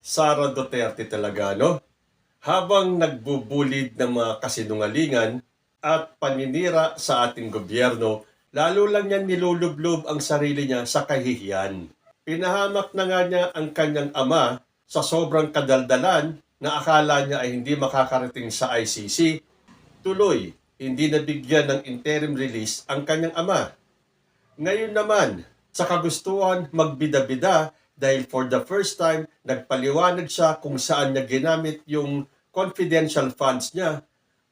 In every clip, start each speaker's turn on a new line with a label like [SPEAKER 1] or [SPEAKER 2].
[SPEAKER 1] Sara Duterte talaga, no? Habang nagbubulid ng mga kasinungalingan at paninira sa ating gobyerno, lalo lang niya nilulublob ang sarili niya sa kahihiyan. Pinahamak na nga niya ang kanyang ama sa sobrang kadaldalan na akala niya ay hindi makakarating sa ICC. Tuloy, hindi nabigyan ng interim release ang kanyang ama. Ngayon naman, sa kagustuhan magbida-bida dahil for the first time, nagpaliwanag siya kung saan niya ginamit yung confidential funds niya,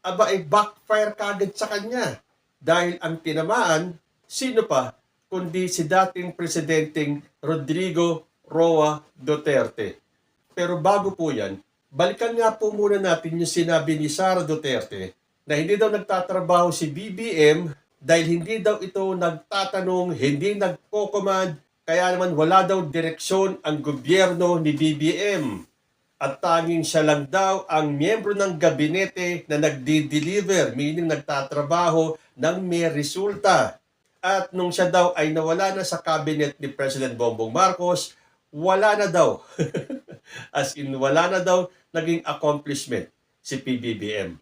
[SPEAKER 1] aba ay backfire kagad sa kanya. Dahil ang tinamaan, sino pa kundi si dating presidenteng Rodrigo Roa Duterte. Pero bago po yan, balikan nga po muna natin yung sinabi ni Sara Duterte na hindi daw nagtatrabaho si BBM dahil hindi daw ito nagtatanong, hindi nagko-command, kaya naman wala daw direksyon ang gobyerno ni BBM. At tanging siya lang daw ang miyembro ng gabinete na nagdi-deliver, meaning nagtatrabaho ng may resulta. At nung siya daw ay nawala na sa cabinet ni President Bongbong Marcos, wala na daw. As in, wala na daw naging accomplishment si PBBM.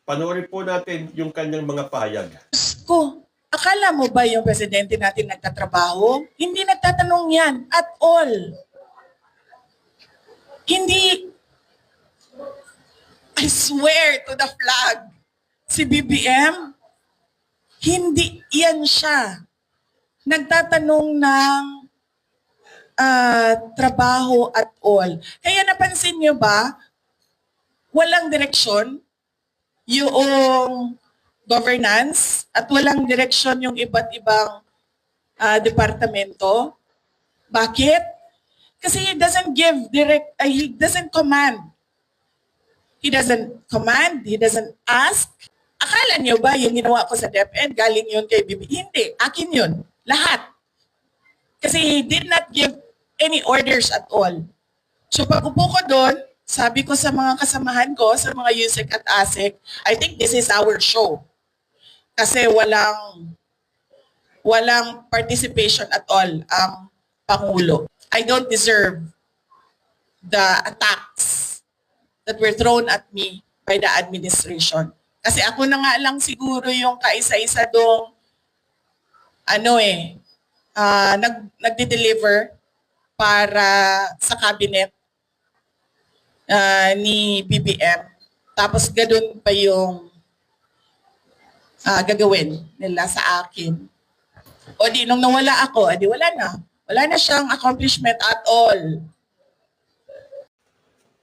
[SPEAKER 1] Panoorin po natin yung kanyang mga pahayag.
[SPEAKER 2] Ko, akala mo ba yung presidente natin nagtatrabaho? Hindi nagtatanong yan at all. Hindi, I swear to the flag, si BBM, hindi yan siya. Nagtatanong ng trabaho at all. Kaya napansin nyo ba, walang direksyon yung governance at walang direksyon yung iba't ibang departamento. Bakit? Kasi he doesn't give he doesn't command. He doesn't command, he doesn't ask. Akala niyo ba yung ginawa ko sa DepEd, galing yun kay Bibi? Hindi, akin yun. Lahat. Kasi he did not give any orders at all. So pag upo ko doon, sabi ko sa mga kasamahan ko, sa mga USEC at ASEC, I think this is our show. Kasi walang participation at all ang Pangulo. I don't deserve the attacks that were thrown at me by the administration. Kasi ako na nga lang siguro yung kaisa-isa dong nagde-deliver para sa cabinet ni BBM. Tapos ganun pa yung gagawin nila sa akin. O di, nung nawala ako, di wala na. Wala na siyang accomplishment at all.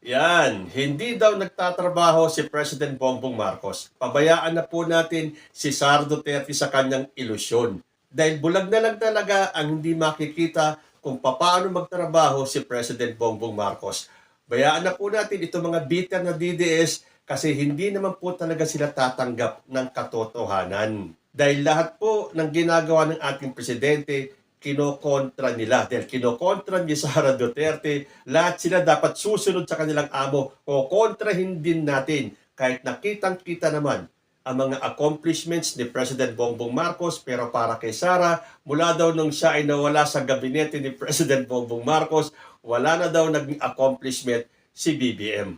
[SPEAKER 1] Yan, hindi daw nagtatrabaho si President Bongbong Marcos. Pabayaan na po natin si Sara Duterte sa kanyang ilusyon. Dahil bulag na lang talaga ang hindi makikita kung paano magtrabaho si President Bongbong Marcos. Bayaan na po natin itong mga bitter na DDS kasi hindi naman po talaga sila tatanggap ng katotohanan. Dahil lahat po ng ginagawa ng ating presidente, kinokontra nila. Dahil kinokontra ni Sara Duterte, lahat sila dapat susunod sa kanilang amo. O kontrahin din natin kahit nakitang-kita naman ang mga accomplishments ni President Bongbong Marcos, pero para kay Sara, mula daw nung siya ay nawala sa gabinete ni President Bongbong Marcos, wala na daw naging accomplishment si BBM.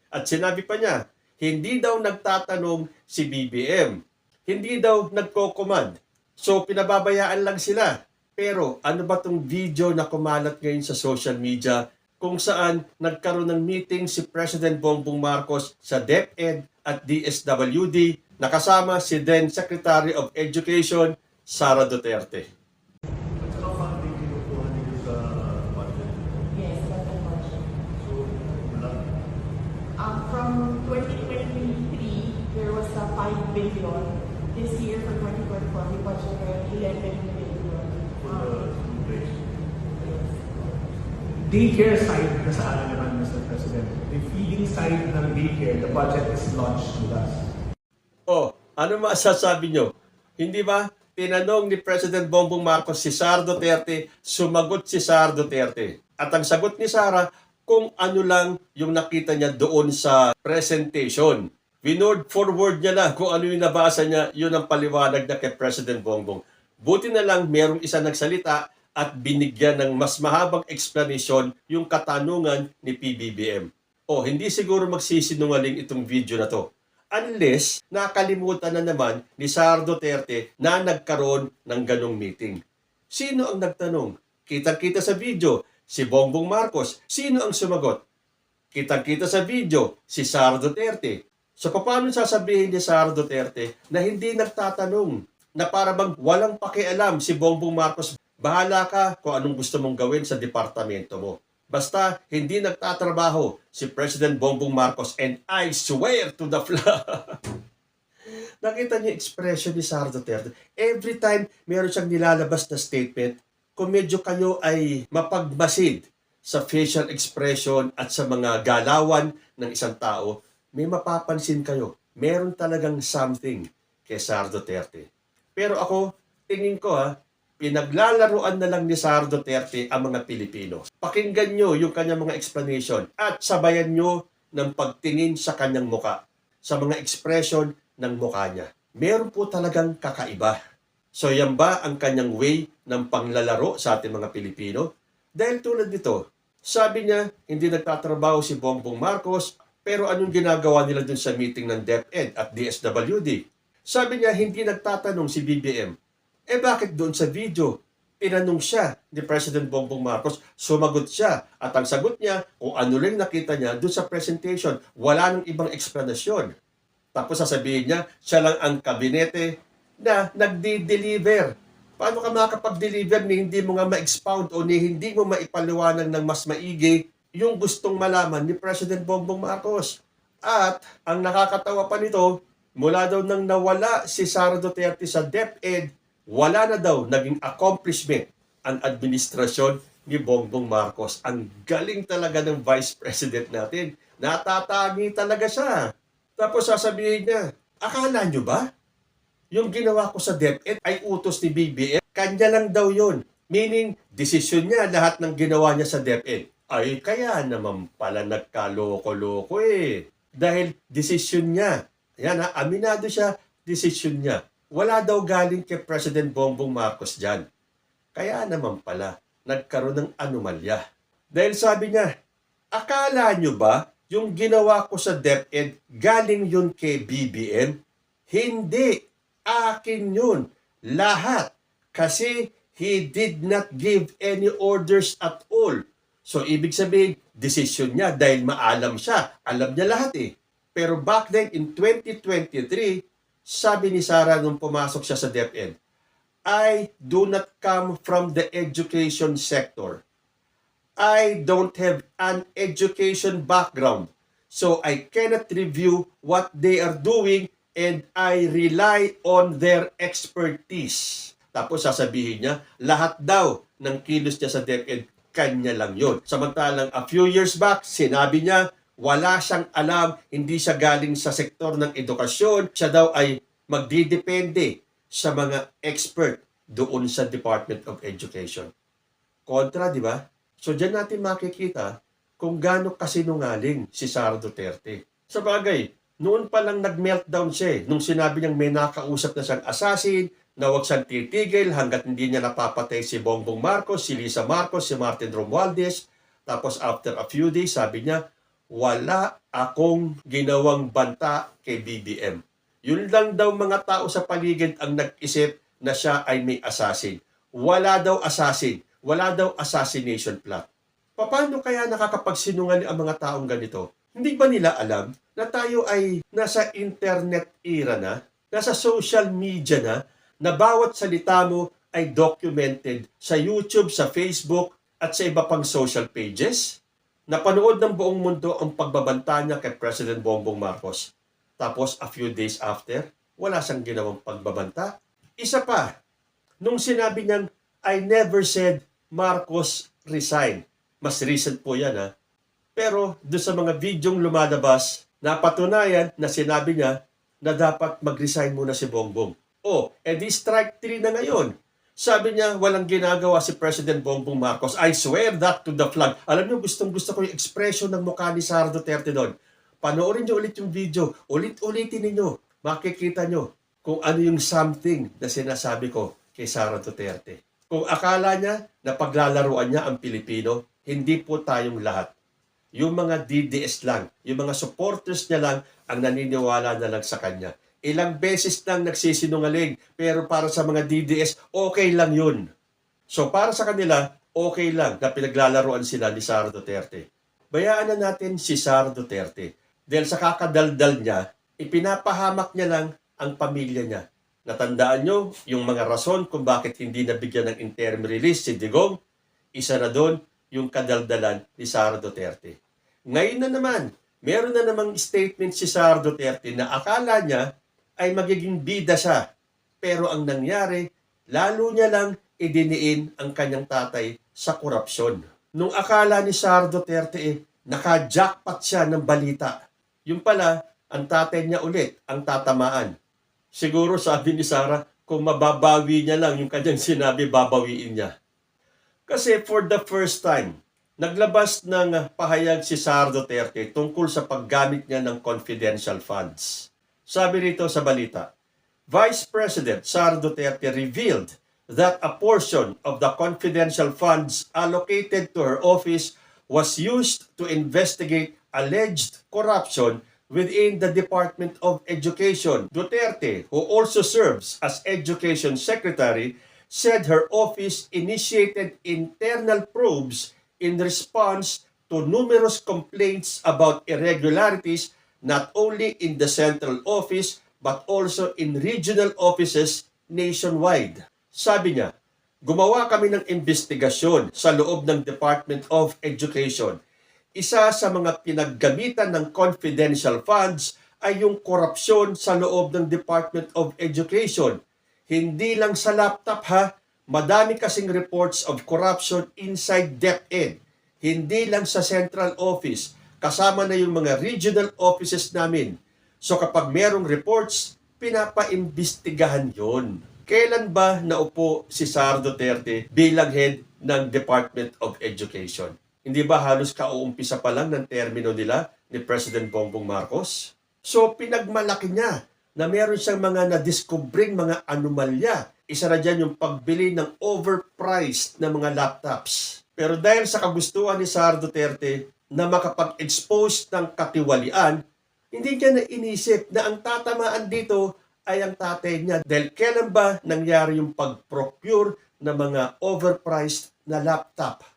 [SPEAKER 1] At sinabi pa niya, hindi daw nagtatanong si BBM, hindi daw nagko-command. So pinababayaan lang sila. Pero ano ba tong video na kumalat ngayon sa social media kung saan nagkaroon ng meeting si President Bongbong Marcos sa DepEd at DSWD nakasama si then Secretary of Education Sara Duterte.
[SPEAKER 3] Yes, that's the question. From 2023, there was a 5 billion. This year, for 2024, we budgeted 11 billion.
[SPEAKER 4] Daycare side, nasaan naman, Mr. President? The feeding side ng daycare, the budget is launched with us.
[SPEAKER 1] Oh, ano masasabi nyo? Hindi ba? Tinanong ni President Bongbong Marcos si Sara Duterte, sumagot si Sara Duterte. At ang sagot ni Sara, kung ano lang yung nakita niya doon sa presentation. Winord forward niya na kung ano yung nabasa niya, yun ang paliwanag na kay President Bongbong. Buti na lang merong isa nagsalita at binigyan ng mas mahabang explanation yung katanungan ni PBBM. O hindi siguro magsisinungaling itong video na to. Unless nakalimutan na naman ni Sara Duterte na nagkaroon ng ganong meeting. Sino ang nagtanong? Kitang-kita sa video, si Bongbong Marcos. Sino ang sumagot? Kitang-kita sa video, si Sara Duterte. So paano sasabihin ni Sara Duterte na hindi nagtatanong? Na para bang walang pakialam si Bongbong Marcos, bahala ka kung anong gusto mong gawin sa departamento mo. Basta hindi nagtatrabaho si President Bongbong Marcos and I swear to the flag. Nakita niyo yung expression ni Sara Duterte. Every time meron siyang nilalabas na statement, kung medyo kayo ay mapagmasid sa facial expression at sa mga galawan ng isang tao, may mapapansin kayo. Meron talagang something kay Sara Duterte. Pero ako, tingin ko pinaglalaruan na lang ni Sara Duterte ang mga Pilipino. Pakinggan nyo yung kanyang mga explanation at sabayan nyo ng pagtingin sa kanyang muka, sa mga expression ng muka niya. Meron po talagang kakaiba. So yan ba ang kanyang way ng panglalaro sa ating mga Pilipino? Dahil tulad nito, sabi niya, hindi nagtatrabaho si Bongbong Marcos, pero anong ginagawa nila dun sa meeting ng DepEd at DSWD? Sabi niya, hindi nagtatanong si BBM. Bakit doon sa video? Tinanong siya ni President Bongbong Marcos, sumagot siya. At ang sagot niya, kung ano lang nakita niya doon sa presentation, wala nang ibang eksplanasyon. Tapos sasabihin niya, siya lang ang kabinete na nagdi-deliver. Paano ka makakapag-deliver ni hindi mo nga ma-expound o ni hindi mo maipaliwanag ng mas maigi yung gustong malaman ni President Bongbong Marcos? At ang nakakatawa pa nito, mula daw nang nawala si Sara Duterte sa DepEd, wala na daw naging accomplishment ang administrasyon ni Bongbong Marcos. Ang galing talaga ng Vice President natin. Natatangi talaga siya. Tapos sasabihin niya, akala nyo ba? Yung ginawa ko sa DepEd ay utos ni BBM. Kanya lang daw yun. Meaning, desisyon niya lahat ng ginawa niya sa DepEd. Ay, kaya naman pala nagkaloko-loko Dahil desisyon niya. Yan aminado siya, desisyon niya. Wala daw galing kay President Bongbong Marcos dyan. Kaya naman pala, nagkaroon ng anomalya. Dahil sabi niya, akala nyo ba yung ginawa ko sa DepEd galing yun kay BBM? Hindi. Akin yun. Lahat. Kasi he did not give any orders at all. So, ibig sabihin, desisyon niya dahil maalam siya. Alam niya lahat Pero back then, in 2023, sabi ni Sara nung pumasok siya sa DepEd, I do not come from the education sector. I don't have an education background. So I cannot review what they are doing and I rely on their expertise. Tapos sasabihin niya, lahat daw ng kilos niya sa DepEd, kanya lang yun. Samantalang a few years back, sinabi niya, wala siyang alam, hindi siya galing sa sektor ng edukasyon. Siya daw ay magdidepende sa mga expert doon sa Department of Education. Kontra, di ba? So, diyan natin makikita kung gaano kasinungaling si Sara Duterte. Sa bagay, noon pa lang nag-meltdown siya nung sinabi niyang may nakausap na siyang assassin, na huwag siyang titigil hanggat hindi niya napapatay si Bongbong Marcos, si Lisa Marcos, si Martin Romualdez. Tapos after a few days, sabi niya, wala akong ginawang banta kay BBM. Yun lang daw mga tao sa paligid ang nag-isip na siya ay may assassin. Wala daw assassin. Wala daw assassination plot. Paano kaya nakakapagsinungaling ang mga taong ganito? Hindi ba nila alam na tayo ay nasa internet era na, nasa social media na bawat salita mo ay documented sa YouTube, sa Facebook, at sa iba pang social pages? Napanood ng buong mundo ang pagbabanta niya kay President Bongbong Marcos. Tapos, a few days after, wala siyang ginawang pagbabanta. Isa pa, nung sinabi niyang, I never said Marcos resign. Mas recent po yan Pero doon sa mga videong lumalabas, napatunayan na sinabi niya na dapat mag-resign muna si Bongbong. Di strike 3 na ngayon. Sabi niya, walang ginagawa si President Bongbong Marcos. I swear that to the flag. Alam niyo, gustong-gusto ko yung expression ng mukha ni Sara Duterte doon. Panoorin niyo ulit yung video. Ulit-ulitin niyo. Makikita niyo kung ano yung something na sinasabi ko kay Sara Duterte. Kung akala niya na paglalaruan niya ang Pilipino, hindi po tayong lahat. Yung mga DDS lang, yung mga supporters niya lang ang naniniwala na lang sa kanya. Ilang beses nang nagsisinungaling, pero para sa mga DDS, okay lang yun. So para sa kanila, okay lang na pinaglalaruan sila ni Sara Duterte. Bayaan na natin si Sara Duterte. Dahil sa kakadaldal niya, ipinapahamak niya lang ang pamilya niya. Natandaan nyo yung mga rason kung bakit hindi nabigyan ng interim release si Digong? Isa na doon yung kadaldalan ni Sara Duterte. Ngayon na naman, meron na namang statement si Sara Duterte na akala niya ay magiging bida siya. Pero ang nangyari, lalo niya lang idiniin ang kanyang tatay sa korupsyon. Nung akala ni Sara Duterte, naka-jackpot siya ng balita. Yung pala, ang tatay niya ulit ang tatamaan. Siguro sabi ni Sara, kung mababawi niya lang yung kanyang sinabi, babawiin niya. Kasi for the first time, naglabas ng pahayag si Sara Duterte tungkol sa paggamit niya ng confidential funds. Sabi rito sa balita, Vice President Sara Duterte revealed that a portion of the confidential funds allocated to her office was used to investigate alleged corruption within the Department of Education. Duterte, who also serves as Education Secretary, said her office initiated internal probes in response to numerous complaints about irregularities not only in the central office but also in regional offices nationwide. Sabi niya, gumawa kami ng investigasyon sa loob ng Department of Education. Isa sa mga pinaggamitan ng confidential funds ay yung korupsyon sa loob ng Department of Education. Hindi lang sa laptop ha, madami kasing reports of corruption inside DepEd. Hindi lang sa central office, kasama na yung mga regional offices namin. So kapag merong reports, pinapaimbestigahan yon. Kailan ba naupo si Sara Duterte bilang head ng Department of Education? Hindi ba halos kauumpisa pa lang ng termino nila ni President Bongbong Marcos? So pinagmalaki niya na meron siyang mga nadiskubring mga anomalya. Isa na dyan yung pagbili ng overpriced na mga laptops. Pero dahil sa kagustuhan ni Sara Duterte na makapag-expose ng katiwalian, hindi niya na inisip na ang tatamaan dito ay ang tatay niya. Dahil kailan ba nangyari yung pag-procure ng mga overpriced na laptop?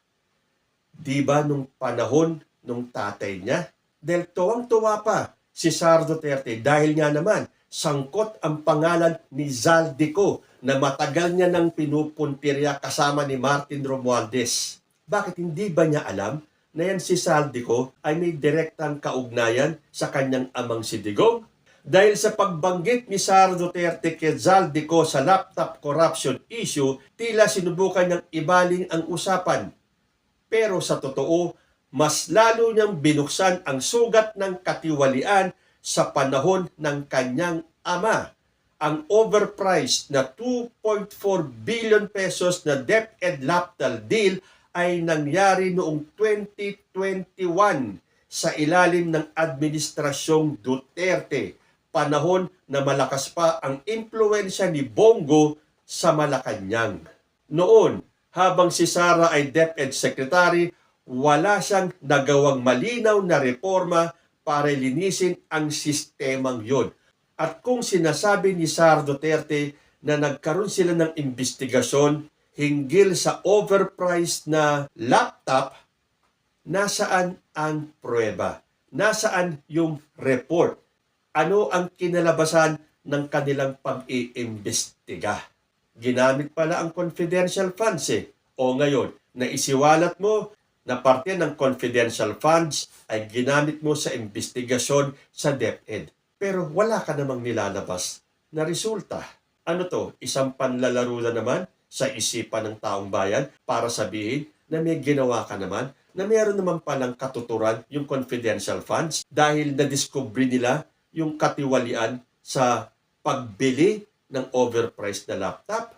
[SPEAKER 1] Di ba nung panahon nung tatay niya? Dahil tuwang-tuwa pa si Sara Duterte dahil nga naman sangkot ang pangalan ni Zaldico na matagal niya nang pinupuntirya kasama ni Martin Romualdez. Bakit hindi ba niya alam na yan si Zaldico ay may direktang kaugnayan sa kanyang amang si Digong? Dahil sa pagbanggit ni Sara Duterte kay Zaldico sa laptop corruption issue, tila sinubukan niyang ibaling ang usapan. Pero sa totoo, mas lalo niyang binuksan ang sugat ng katiwalian sa panahon ng kanyang ama. Ang overpriced na 2.4 billion pesos na DepEd laptop deal ay nangyari noong 2021 sa ilalim ng Administrasyong Duterte. Panahon na malakas pa ang impluensya ni Bongo sa Malacanang. Noon, habang si Sara ay DepEd Secretary, wala siyang nagawang malinaw na reforma para linisin ang sistemang yon. At kung sinasabi ni Sara Duterte na nagkaroon sila ng investigasyon hinggil sa overpriced na laptop, nasaan ang pruweba? Nasaan yung report? Ano ang kinalabasan ng kanilang pag-iimbestiga? Ginamit pala ang confidential funds eh. O ngayon, naisiwalat mo na parte ng confidential funds ay ginamit mo sa investigasyon sa DepEd. Pero wala ka namang nilalabas na resulta. Ano to? Isang panlalaro na naman sa isipan ng taong bayan para sabihin na may ginawa ka naman, na meron naman palang katuturan yung confidential funds dahil na-discover nila yung katiwalian sa pagbili ng overpriced na laptop.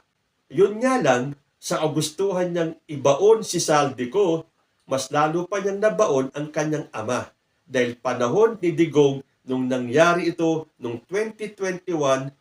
[SPEAKER 1] Yun nga lang, sa kagustuhan niyang ibaon si Zaldico, mas lalo pa niyang nabaon ang kanyang ama. Dahil panahon ni Digong nung nangyari ito noong 2021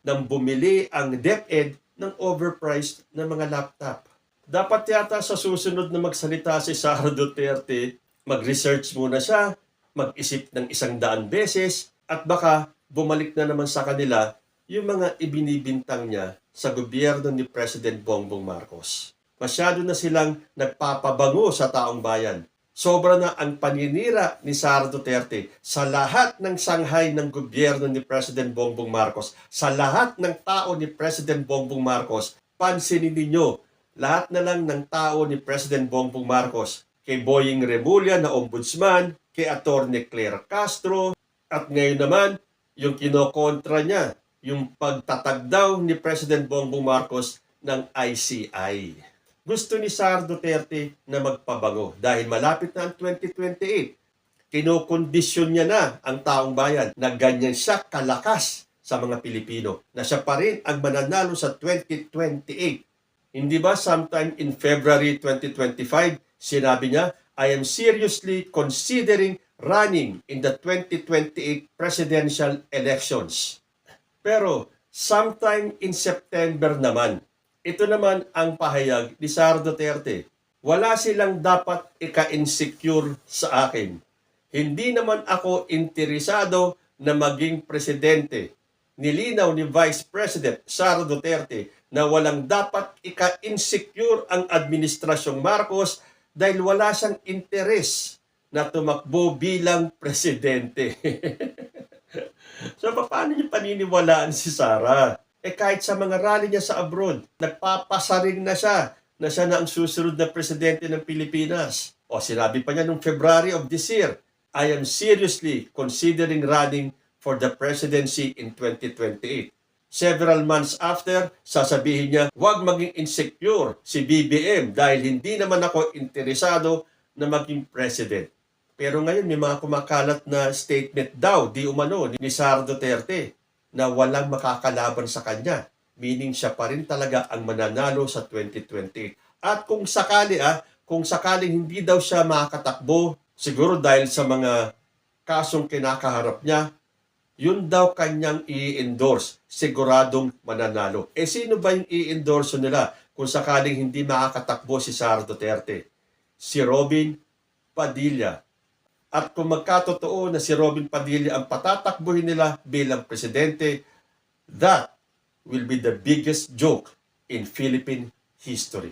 [SPEAKER 1] nang bumili ang DepEd ng overpriced na mga laptop. Dapat yata sa susunod na magsalita si Sara Duterte, mag-research muna siya, mag-isip ng 100 beses, at baka bumalik na naman sa kanila yung mga ibinibintang niya sa gobyerno ni President Bongbong Marcos. Masyado na silang nagpapabango sa taong bayan. Sobra na ang paninira ni Sara Duterte sa lahat ng sanghay ng gobyerno ni President Bongbong Marcos, sa lahat ng tao ni President Bongbong Marcos. Pansinin ninyo, lahat na lang ng tao ni President Bongbong Marcos, kay Boying Remulla na ombudsman, kay Atty. Claire Castro, at ngayon naman, yung kinokontra niya, yung pagtatag daw ni President Bongbong Marcos ng ICI. Gusto ni Sara Duterte na magpabango dahil malapit na ang 2028. Kinokondisyon niya na ang taong bayan na ganyan siya kalakas sa mga Pilipino, na siya pa rin ang mananalo sa 2028. Hindi ba sometime in February 2025, sinabi niya, I am seriously considering running in the 2028 presidential elections. Pero sometime in September naman, ito naman ang pahayag ni Sara Duterte. Wala silang dapat ika-insecure sa akin. Hindi naman ako interesado na maging presidente. Nilinaw ni Vice President Sara Duterte na walang dapat ika-insecure ang Administrasyong Marcos dahil wala siyang interes na tumakbo bilang presidente. So, paano niyo paniniwalaan si Sara? Kahit sa mga rally niya sa abroad, nagpapasaring na siya na ang susunod na presidente ng Pilipinas. O sinabi pa niya noong February of this year, I am seriously considering running for the presidency in 2028. Several months after, sasabihin niya, huwag maging insecure si BBM dahil hindi naman ako interesado na maging president. Pero ngayon may mga kumakalat na statement daw, di umano, ni Sara Duterte na walang makakalaban sa kanya. Meaning siya pa rin talaga ang mananalo sa 2028. At kung sakaling hindi daw siya makakatakbo, siguro dahil sa mga kasong kinakaharap niya, yun daw kanyang i-endorse, siguradong mananalo. Sino ba yung i-endorse nila kung sakaling hindi makakatakbo si Sara Duterte? Si Robin Padilla. At kung magkatotoo na si Robin Padilla ang patatakbuhin nila bilang presidente, that will be the biggest joke in Philippine history.